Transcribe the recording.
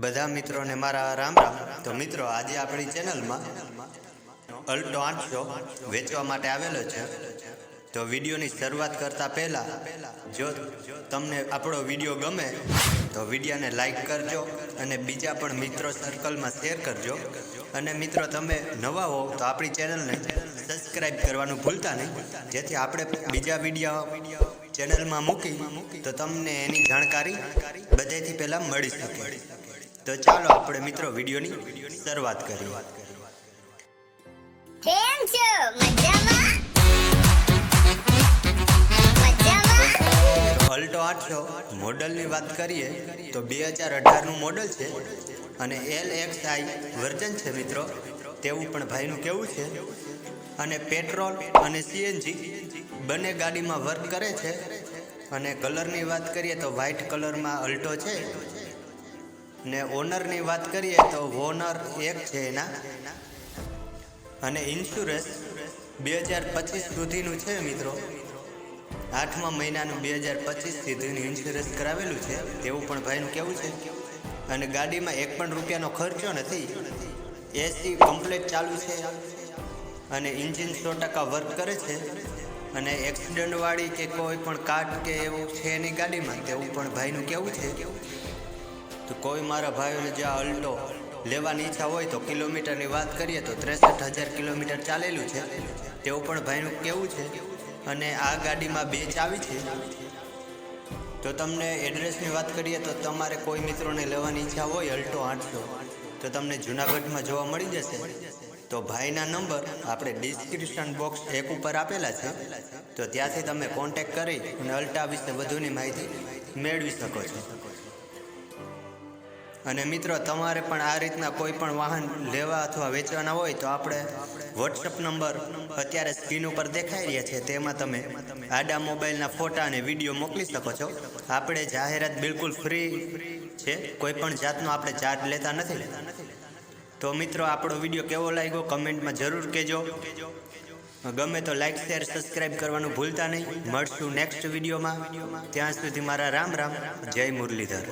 બધા મિત્રોને મારા રામ રામ। તો મિત્રો આજે આપણી ચેનલમાં અલ્ટો 800 વેચવા માટે આવેલો છે। તો વિડીયોની શરૂઆત કરતા પહેલા જો તમને આપણો વિડીયો ગમે તો વિડીયોને લાઈક કરજો અને બીજા પણ મિત્રો સર્કલમાં શેર કરજો। અને મિત્રો તમે નવા હો તો આપણી ચેનલને સબસ્ક્રાઈબ કરવાનું ભૂલતા નહીં, જેથી આપણે બીજા વિડીયો ચેનલમાં મૂકી તો તમને એની જાણકારી બધેથી પહેલાં મળી શકે। તો ચાલો આપણે મિત્રો વિડીયોની શરૂઆત કરીએ। કેમ છો? અલ્ટો 800 મોડલની વાત કરીએ તો 2018નું મોડલ છે અને LXI વર્ઝન છે મિત્રો, તેવું પણ ભાઈનું કહેવું છે। અને પેટ્રોલ અને CNG બંને ગાડીમાં વર્ક કરે છે। અને કલરની વાત કરીએ તો વ્હાઇટ કલરમાં અલ્ટો છે। ને ઓનરની વાત કરીએ તો ઓનર એક છે એના। અને ઇન્સ્યોરન્સ 2025 સુધીનું છે મિત્રો, 8મા મહિનાનું 2025 સુધીનું ઇન્સ્યોરન્સ કરાવેલું છે, તેવું પણ ભાઈનું કહેવું છે। અને ગાડીમાં એક પણ રૂપિયાનો ખર્ચો નથી, AC કમ્પ્લીટ ચાલુ છે અને એન્જિન 100% વર્ક કરે છે। અને એક્સિડન્ટવાળી કે કોઈ પણ કાટ કે એવું છે એની ગાડીમાં, તેવું પણ ભાઈનું કહેવું છે। તો કોઈ મારા ભાઈઓને જ્યાં અલ્ટો લેવાની ઈચ્છા હોય તો કિલોમીટરની વાત કરીએ તો 63,000 કિલોમીટર ચાલેલું છે, તેવું પણ ભાઈનું કહેવું છે। અને આ ગાડીમાં 2 ચાવી છે। તો તમને એડ્રેસની વાત કરીએ તો તમારે કોઈ મિત્રોને લેવાની ઈચ્છા હોય અલ્ટો 800 તો તમને જૂનાગઢમાં જોવા મળી જશે। તો ભાઈના નંબર આપણે ડિસ્ક્રિપ્શન બોક્સ 1 ઉપર આપેલા છે, તો ત્યાંથી તમે કોન્ટેક કરી અને અલ્ટા વિશે વધુની માહિતી મેળવી શકો છો। અને મિત્રો તમારે પણ આ રીતના કોઈ પણ વાહન લેવા અથવા વેચવાના હોય તો આપણે વોટ્સઅપ નંબર અત્યારે સ્ક્રીન ઉપર દેખાઈ રહ્યા છે, તેમાં તમે આડા મોબાઈલના ફોટા અને વિડીયો મોકલી શકો છો। આપણે જાહેરાત બિલકુલ ફ્રી છે, કોઈ પણ જાતનો આપણે ચાર્જ લેતા નથી। તો મિત્રો આપણો વિડીયો કેવો લાગ્યો કમેન્ટમાં જરૂર કહેજો। ગમે તો લાઈક શેર સબસ્ક્રાઈબ કરવાનું ભૂલતા નહીં। મળશું નેક્સ્ટ વિડીયોમાં, ત્યાં સુધી મારા રામ રામ, જય મુરલીધર।